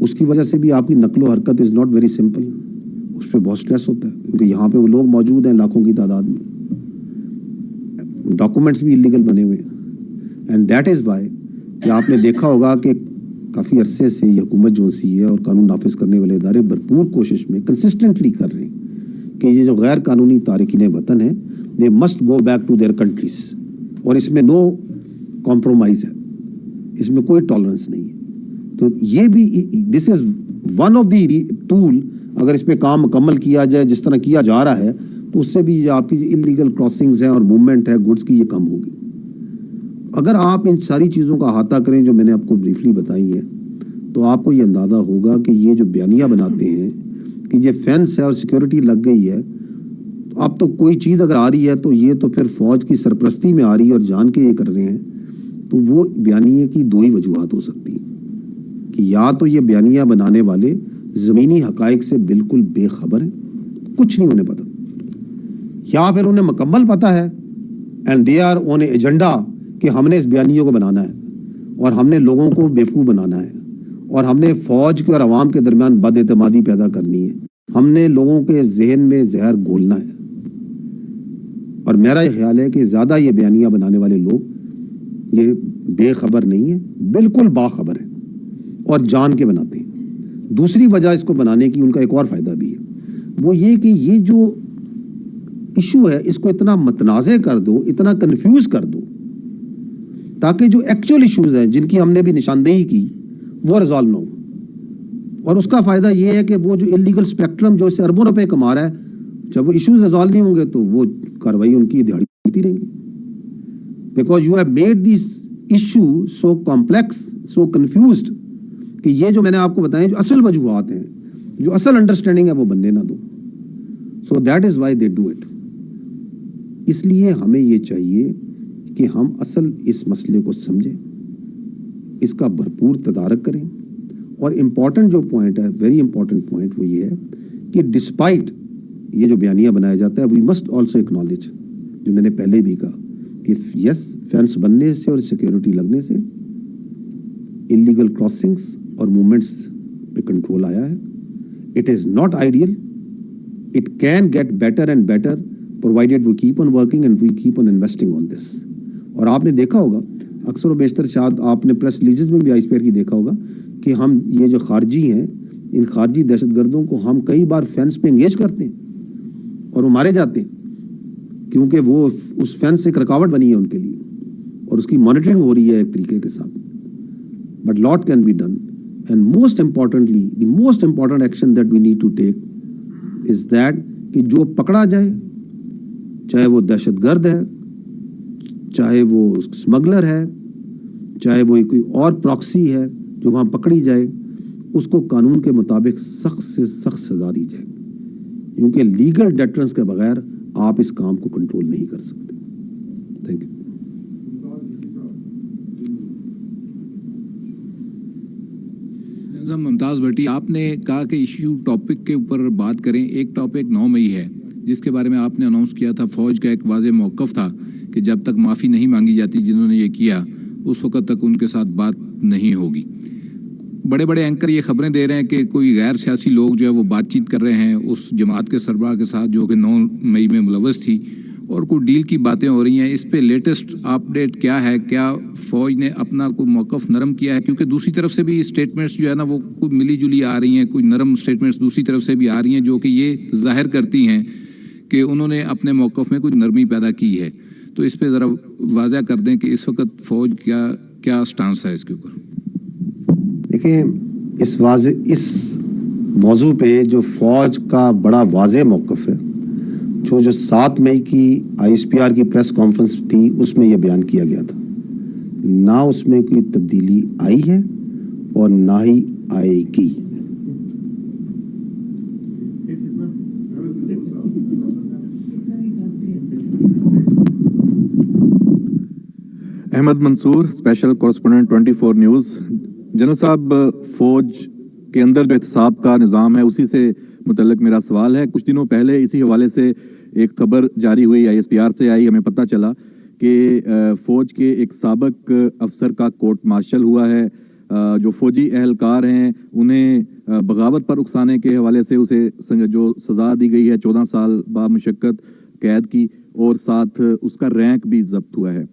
اس کی وجہ سے بھی آپ کی نقل و حرکت از ناٹ ویری سمپل, اس پہ بہت سٹریس ہوتا ہے, کیونکہ یہاں پہ وہ لوگ موجود ہیں لاکھوں کی تعداد میں, ڈاکومنٹس بھی انلیگل بنے ہوئے ہیں. اینڈ دیٹ از وائی کہ آپ نے دیکھا ہوگا کہ کافی عرصے سے یہ حکومت جو سی ہے اور قانون نافذ کرنے والے ادارے بھرپور کوشش میں کنسسٹنٹلی کر رہے ہیں کہ یہ جو غیر قانونی تارکین وطن ہیں they must go back to their countries, اور اس میں نو کمپرومائز ہے, اس میں کوئی ٹالرنس نہیں ہے. تو یہ بھی this is one of the tool, اگر اس پہ کام مکمل کیا جائے جس طرح کیا جا رہا ہے تو اس سے بھی جو آپ کی انلیگل کراسنگز ہیں اور موومنٹ ہے گڈس کی, یہ کم ہوگی. اگر آپ ان ساری چیزوں کا احاطہ کریں جو میں نے آپ کو بریفلی بتائی ہیں, تو آپ کو یہ اندازہ ہوگا کہ یہ جو بیانیہ بناتے ہیں کہ یہ فینس ہے اور سیکورٹی لگ گئی ہے, تو اب تو کوئی چیز اگر آ رہی ہے تو یہ تو پھر فوج کی سرپرستی میں آ رہی ہے اور جان کے یہ کر رہے ہیں. تو وہ بیانیے کی دو ہی وجوہات ہو سکتی ہیں کہ یا تو یہ بیانیہ بنانے والے زمینی حقائق سے بالکل بے خبر ہیں, کچھ نہیں انہیں پتہ, یا پھر انہیں مکمل پتہ ہے and they are on a agenda کہ ہم نے اس بیانیے کو بنانا ہے اور ہم نے لوگوں کو بیوقوف بنانا ہے اور ہم نے فوج کے اور عوام کے درمیان بد اعتمادی پیدا کرنی ہے, ہم نے لوگوں کے ذہن میں زہر گھولنا ہے. اور میرا یہ خیال ہے کہ زیادہ یہ بیانیہ بنانے والے لوگ یہ بے خبر نہیں ہیں, بالکل باخبر ہیں اور جان کے بناتے ہیں. دوسری وجہ اس کو بنانے کی ان کا ایک اور فائدہ بھی ہے, وہ یہ کہ یہ جو ایشو ہے اس کو اتنا متنازع کر دو, اتنا کنفیوز کر دو, تاکہ جو ایکچوئل ایشوز ہیں جن کی ہم نے بھی نشاندہی کی وہ ریزالو نہ ہو. اور اس کا فائدہ یہ ہے کہ وہ جو انلیگل اسپیکٹرم جو اس سے اربوں روپے کما رہا ہے, جب وہ ایشوز ریزالو نہیں ہوں گے تو وہ کاروائی ان کی دہاڑی ہوتی رہیں گی, because you have made this issue so complex, so confused, کہ یہ جو میں نے آپ کو بتائیں جو اصل وجوہات ہیں, جو اصل انڈرسٹینڈنگ ہے وہ بننے نہ دو. So that is why they do it. اس لیے ہمیں یہ چاہیے کہ ہم اصل اس مسئلے کو سمجھیں, اس کا بھرپور تدارک کریں. اور امپورٹنٹ جو پوائنٹ ہے, ویری امپورٹنٹ پوائنٹ, وہ یہ ہے کہ ڈسپائٹ یہ جو بیانیہ بنایا جاتا ہے, وی مسٹ آلسو اکنالج, جو میں نے پہلے بھی کہا کہ یس فینس بننے سے اور سیکورٹی لگنے سے انلیگل کراسنگس اور موومنٹس پہ کنٹرول آیا ہے. It is not ideal, it can get better and better provided we keep on working and we keep on investing on this. اور آپ نے دیکھا ہوگا اکثر و بیشتر, شاید آپ نے پریس ریلیزز میں بھی آئی اسپیئر کی دیکھا ہوگا کہ ہم یہ جو خارجی ہیں, ان خارجی دہشت گردوں کو ہم کئی بار فینس پہ انگیج کرتے ہیں اور وہ مارے جاتے ہیں, کیونکہ وہ اس فینس ایک رکاوٹ بنی ہے ان کے لیے اور اس کی مانیٹرنگ ہو رہی ہے ایک طریقے کے ساتھ. But lot can be done, and most importantly the most important action that we need to take is that کہ جو پکڑا جائے, چاہے وہ دہشت گرد ہے, چاہے وہ اسمگلر ہے, چاہے وہ کوئی اور پراکسی ہے, جو وہاں پکڑی جائے اس کو قانون کے مطابق سخت سے سخت سزا دی جائے, کیونکہ لیگل ڈیٹرنس کے بغیر آپ اس کام کو کنٹرول نہیں کر سکتے. Thank you. ممتاز بھٹی, آپ نے کہا کہ ایشو ٹاپک کے اوپر بات کریں. ایک ٹاپک 9 مئی ہے جس کے بارے میں آپ نے اناؤنس کیا تھا. فوج کا ایک واضح موقف تھا کہ جب تک معافی نہیں مانگی جاتی جنہوں نے یہ کیا, اس وقت تک ان کے ساتھ بات نہیں ہوگی. بڑے بڑے اینکر یہ خبریں دے رہے ہیں کہ کوئی غیر سیاسی لوگ جو ہے وہ بات چیت کر رہے ہیں اس جماعت کے سربراہ کے ساتھ جو کہ 9 مئی میں ملوث تھی, اور کوئی ڈیل کی باتیں ہو رہی ہیں. اس پہ لیٹسٹ اپڈیٹ کیا ہے؟ کیا فوج نے اپنا کوئی موقف نرم کیا ہے؟ کیونکہ دوسری طرف سے بھی اسٹیٹمنٹس جو ہے نا وہ کوئی ملی جلی آ رہی ہیں, کوئی نرم اسٹیٹمنٹس دوسری طرف سے بھی آ رہی ہیں جو کہ یہ ظاہر کرتی ہیں کہ انہوں نے اپنے موقف میں کوئی نرمی پیدا کی ہے. تو اس پہ ذرا واضح کر دیں کہ اس وقت فوج کیا سٹانس ہے اس کے اوپر. دیکھیں, اس موضوع پہ جو فوج کا بڑا واضح موقف ہے, جو 7 مئی کی آئی ایس پی آر کی پریس کانفرنس تھی اس میں یہ بیان کیا گیا تھا. نہ اس میں کوئی تبدیلی آئی ہے اور نہ ہی آئے گی. احمد منصور, اسپیشل کورسپونڈنٹ 24 نیوز. جنرل صاحب, فوج کے اندر جو احتساب کا نظام ہے اسی سے متعلق میرا سوال ہے. کچھ دنوں پہلے اسی حوالے سے ایک خبر جاری ہوئی, آئی ایس پی آر سے آئی, ہمیں پتہ چلا کہ فوج کے ایک سابق افسر کا کورٹ مارشل ہوا ہے. جو فوجی اہلکار ہیں انہیں بغاوت پر اکسانے کے حوالے سے اسے جو سزا دی گئی ہے 14 سال بامشقت قید کی اور ساتھ اس کا رینک بھی ضبط ہوا ہے.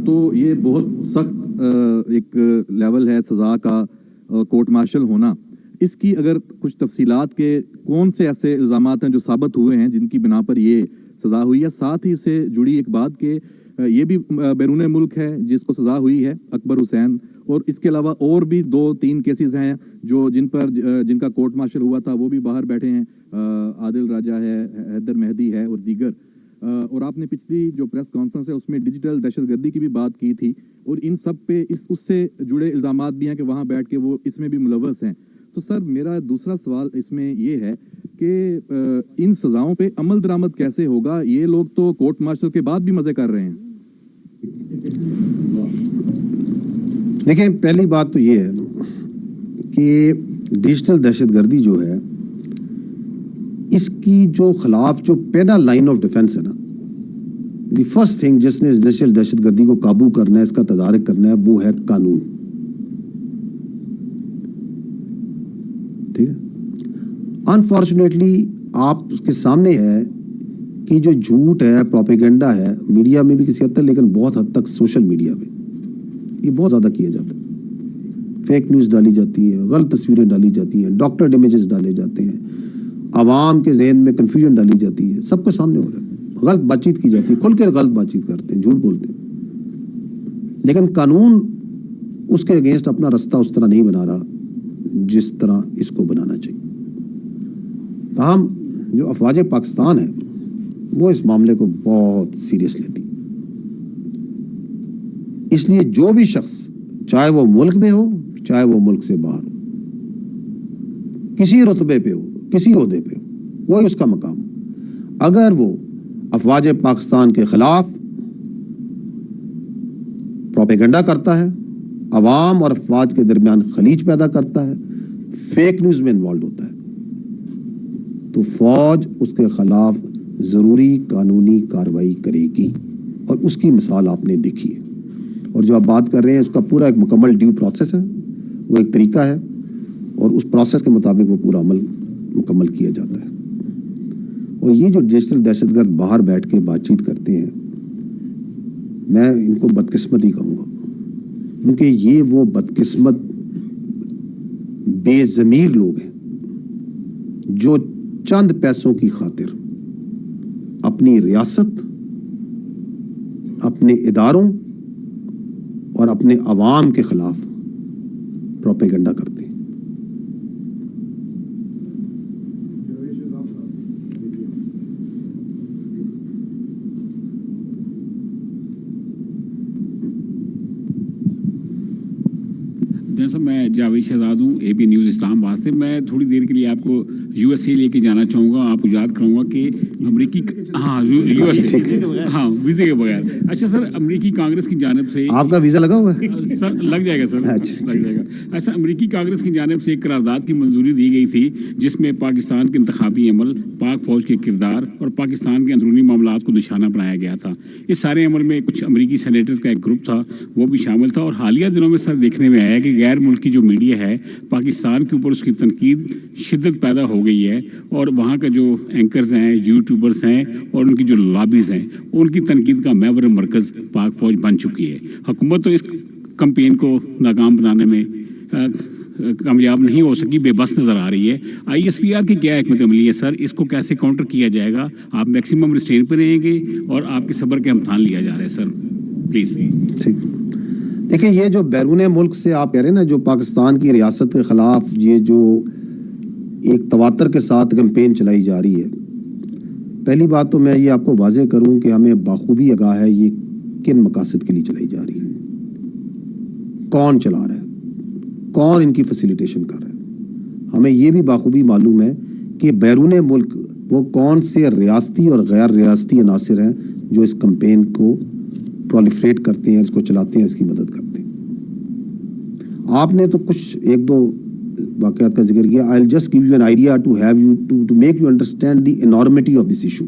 تو یہ بہت سخت ایک لیول ہے سزا کا کورٹ مارشل ہونا. اس کی اگر کچھ تفصیلات کے کون سے ایسے الزامات ہیں جو ثابت ہوئے ہیں جن کی بنا پر یہ سزا ہوئی ہے. ساتھ ہی سے جڑی ایک بات کہ یہ بھی بیرون ملک ہے جس کو سزا ہوئی ہے اکبر حسین, اور اس کے علاوہ اور بھی 2-3 کیسز ہیں جو جن کا کورٹ مارشل ہوا تھا وہ بھی باہر بیٹھے ہیں. عادل راجہ ہے, حیدر مہدی ہے اور دیگر. اور آپ نے پچھلی جو پریس کانفرنس ہے اس میں ڈیجیٹل دہشت گردی کی بھی بات کی تھی, اور ان سب پہ اس سے جڑے الزامات بھی ہیں کہ وہاں بیٹھ کے وہ اس میں بھی ملوث ہیں. تو سر میرا دوسرا سوال اس میں یہ ہے کہ ان سزاؤں پہ عمل درآمد کیسے ہوگا؟ یہ لوگ تو کورٹ مارشل کے بعد بھی مزے کر رہے ہیں. دیکھیں, پہلی بات تو یہ ہے کہ ڈیجیٹل دہشت گردی جو ہے اس کی جو خلاف جو پہلا لائن آف ڈیفنس ہے نا, دی فرسٹ تھنگ جس نے اس ڈیجیٹل دہشت گردی کو قابو کرنا ہے, اس کا تدارک کرنا ہے, وہ ہے قانون. ٹھیک ہے. انفارچونیٹلی آپ کے سامنے ہے کہ جو جھوٹ ہے, پروپیگنڈا ہے, میڈیا میں بھی کسی حد تک, لیکن بہت حد تک سوشل میڈیا میں یہ بہت زیادہ کیا جاتا ہے. فیک نیوز ڈالی جاتی ہیں, غلط تصویریں ڈالی جاتی ہیں, ڈاکٹر امیجز ڈالے جاتے ہیں, عوام کے ذہن میں کنفیوژن ڈالی جاتی ہے, سب کے سامنے ہو رہا ہے, غلط بات چیت کی جاتی ہے, کھل کے غلط بات چیت کرتے ہیں, جھوٹ بولتے ہیں. لیکن قانون اس کے اگینسٹ اپنا رستہ اس طرح نہیں بنا رہا جس طرح اس کو بنانا چاہیے. تاہم جو افواج پاکستان ہے وہ اس معاملے کو بہت سیریس لیتی. اس لیے جو بھی شخص, چاہے وہ ملک میں ہو چاہے وہ ملک سے باہر ہو, کسی رتبے پہ ہو, کسی عہدے پہ ہو, کوئی اس کا مقام ہو, اگر وہ افواج پاکستان کے خلاف پروپیگنڈا کرتا ہے, عوام اور افواج کے درمیان خلیج پیدا کرتا ہے, فیک نیوز میں انوالوڈ ہوتا ہے, تو فوج اس کے خلاف ضروری قانونی کارروائی کرے گی. اور اس کی مثال آپ نے دیکھی ہے. اور جو آپ بات کر رہے ہیں اس کا پورا ایک مکمل ڈیو پروسیس ہے, وہ ایک طریقہ ہے, اور اس پروسیس کے مطابق وہ پورا عمل مکمل کیا جاتا ہے. اور یہ جو ڈیجیٹل دہشت گرد باہر بیٹھ کے بات چیت کرتے ہیں, میں ان کو بدقسمت ہی کہوں گا, کیونکہ یہ وہ بدقسمت بے ضمیر لوگ ہیں جو چند پیسوں کی خاطر اپنی ریاست, اپنے اداروں اور اپنے عوام کے خلاف پروپیگنڈا کرتے ہیں. جیسا میں جاوید شہزاد ہوں, اے پی نیوز اسلام آباد سے. میں تھوڑی دیر کے لیے آپ کو یو ایس اے لے کے جانا چاہوں گا. آپ کو یاد کراؤں گا کہ امریکی, ہاں یو ایس اے, ہاں ویزے کے بغیر. اچھا سر, امریکی کانگریس کی جانب سے آپ کا ویزا لگا ہوا ہے سر؟ لگ جائے گا سر, لگ جائے گا. ایسا امریکی کانگریس کی جانب سے ایک قرارداد کی منظوری دی گئی تھی جس میں پاکستان کے انتخابی عمل, پاک فوج کے کردار اور پاکستان کے اندرونی معاملات کو نشانہ بنایا گیا تھا. اس سارے عمل میں کچھ امریکی سینیٹرز کا ایک گروپ تھا, وہ بھی شامل تھا. اور حالیہ دنوں میں سر دیکھنے میں آیا کہ غیر ملکی جو میڈیا ہے پاکستان کے اوپر اس کی تنقید شدت پیدا ہو گئی ہے, اور وہاں کا جو اینکرز ہیں, یوٹیوبرز ہیں اور ان کی جو لابیز ہیں, ان کی تنقید کا محور مرکز پاک فوج بن چکی ہے. حکومت تو اس کمپین کو ناکام بنانے میں کامیاب نہیں ہو سکی, بے بس نظر آ رہی ہے. آئی ایس پی آر کی کیا حکمت عملی ہے سر؟ اس کو کیسے کاؤنٹر کیا جائے گا؟ آپ میکسیمم ریسٹرین پہ رہیں گے اور آپ کے صبر کے امتحان لیا جا رہا ہے سر, پلیز. ٹھیک. دیکھیں, یہ جو بیرون ملک سے آپ کہہ رہے ہیں نا, جو پاکستان کی ریاست کے خلاف یہ جو ایک تواتر کے ساتھ کیمپین چلائی جا رہی ہے, پہلی بات تو میں یہ آپ کو واضح کروں کہ ہمیں بخوبی آگاہ ہے یہ کن مقاصد کے لیے چلائی جا رہی ہے, کون چلا رہا ہے, کون ان کی فیسیلیٹیشن کر رہا ہے. ہمیں یہ بھی بخوبی معلوم ہے کہ بیرون ملک وہ کون سے ریاستی اور غیر ریاستی عناصر ہیں جو اس کمپین کو پرولیفریٹ کرتے ہیں, اس کو چلاتے ہیں, اس کی مدد کرتے ہیں. آپ نے تو کچھ ایک دو واقعات کا ذکر کیا. I'll just give you an idea to have you to make you understand the enormity of this issue.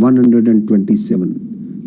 127,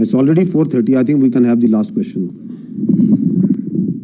It's already 4:30. I think we can have the last question.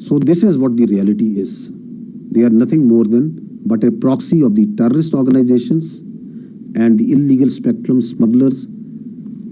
So this is what the reality is. They are nothing more than but a proxy of the terrorist organizations and the illegal spectrum smugglers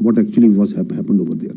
what actually was happened over there.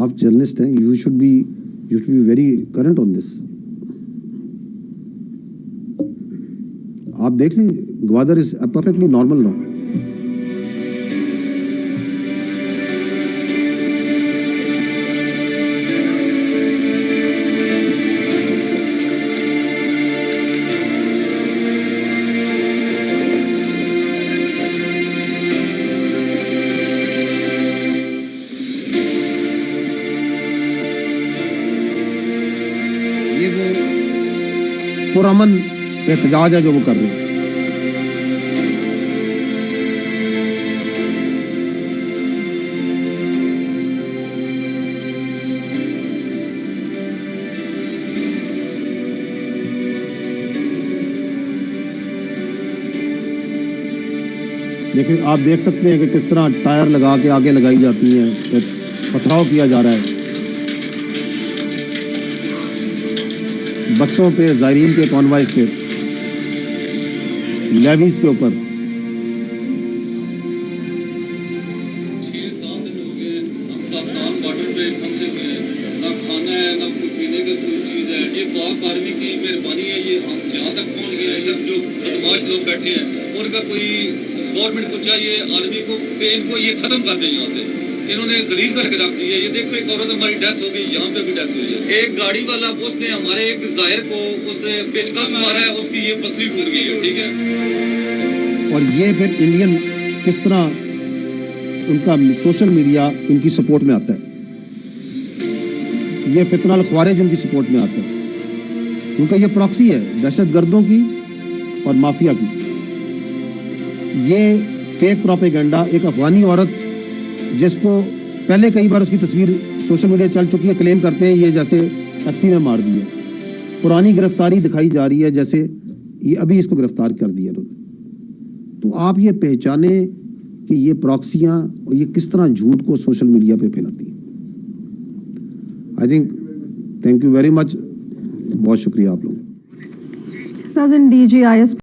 آپ journalist ہیں, you should be very current on this. آپ دیکھ لیں, Gwadar is perfectly normal now. یہ وہ پرامن احتجاج ہے جو وہ کر رہے ہیں. لیکن آپ دیکھ سکتے ہیں کہ کس طرح ٹائر لگا کے آگے لگائی جاتی ہیں, پتھراؤ کیا جا رہا ہے بسوں پہ, زائرین کے کانوائز پہ, لیویز کے اوپر. 6 سال دن ہو گئے ہم پاکستان بارڈر پہ پھنسے ہوئے ہیں, نہ کھانا ہے نہ کوئی پینے کا کوئی چیز ہے. یہ پاک آرمی کی مہربانی ہے, یہ ہم جہاں تک پہنچ گئے ہیں. جب جو بدماش لوگ بیٹھے ہیں ان کا کوئی گورنمنٹ کو چاہیے آرمی کو کہ ان کو یہ ختم کر دیں. یہاں سے انہوں نے ذلیل کر کے رکھ دی ہے. یہ دیکھو ایک عورت ہماری ڈیتھ ہو گئی, یہاں پہ بھی ڈیتھ ہوئی ہے. ایک گاڑی والا اس نے ہمارے ایک ظاہر کو اس نے پیچکس مارا ہے, اس کی یہ پسلی ٹوٹ گئی ہے. ٹھیک ہے, اور یہ پھر انڈین کس طرح ان کا سوشل میڈیا ان کی سپورٹ میں آتا ہے. یہ فتنہ الخوارج ان کی سپورٹ میں آتا ہے, کیونکہ یہ پراکسی ہے دہشت گردوں کی اور مافیا کی. یہ فیک پروپیگنڈا, ایک افغانی عورت جس کو پہلے کئی بار اس کی تصویر سوشل میڈیا چل چکی ہے, کلیم کرتے ہیں یہ جیسے ایف سی نے مار دی ہے. پرانی گرفتاری دکھائی جا رہی ہے جیسے یہ ابھی اس کو گرفتار کر دیا انہوں نے. تو آپ یہ پہچانیں کہ یہ پراکسیاں اور یہ کس طرح جھوٹ کو سوشل میڈیا پہ پھیلاتی ہیں. I think thank you very much, بہت شکریہ آپ لوگوں. ناظرین, DGIS